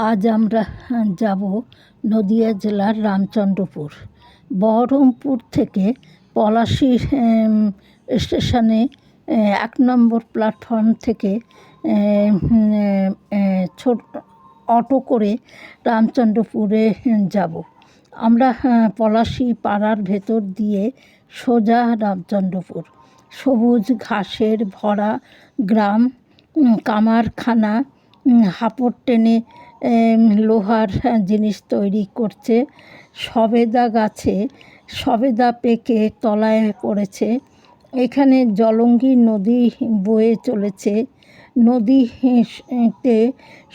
আজ আমরা যাব নদিয়া জেলার রামচন্দ্রপুর। বহরমপুর থেকে পলাশী স্টেশনে ১ নম্বর প্ল্যাটফর্ম থেকে ছোট অটো করে রামচন্দ্রপুরে যাব। আমরা পলাশী পাড়ার ভেতর দিয়ে সোজা রামচন্দ্রপুর। সবুজ ঘাসের ভরা গ্রাম, কামারখানা, হাপড় টেনে লোহার জিনিস তৈরি করছে। সবেদা গাছে সবেদা পেকে তলায় পড়েছে। এখানে জলঙ্গি নদী বয়ে চলেছে। নদীতে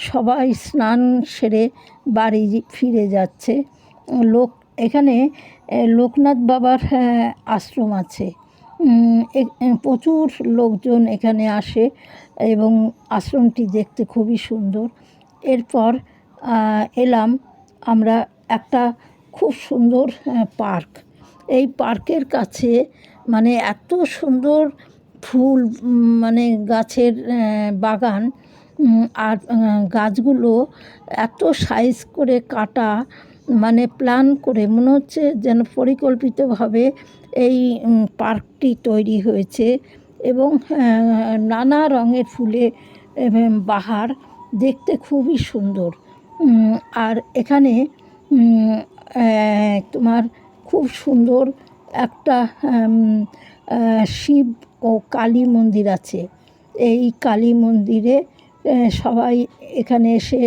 সবাই স্নান সেরে বাড়ি ফিরে যাচ্ছে। এখানে লোকনাথ বাবার আশ্রম আছে। প্রচুর লোকজন এখানে আসে এবং আশ্রমটি দেখতে খুবই সুন্দর। এরপর এলাম আমরা একটা খুব সুন্দর পার্ক। এই পার্কের কাছে মানে এত সুন্দর ফুল, মানে গাছের বাগান, আর গাছগুলো এত সাইজ করে কাটা, মানে প্ল্যান করে মনে হচ্ছে যেন পরিকল্পিতভাবে এই পার্কটি তৈরি হয়েছে। এবং নানা রঙের ফুলে বাহার, দেখতে খুবই সুন্দর। আর এখানে তোমার খুব সুন্দর একটা শিব ও কালী মন্দির আছে। এই কালী মন্দিরে সবাই এখানে এসে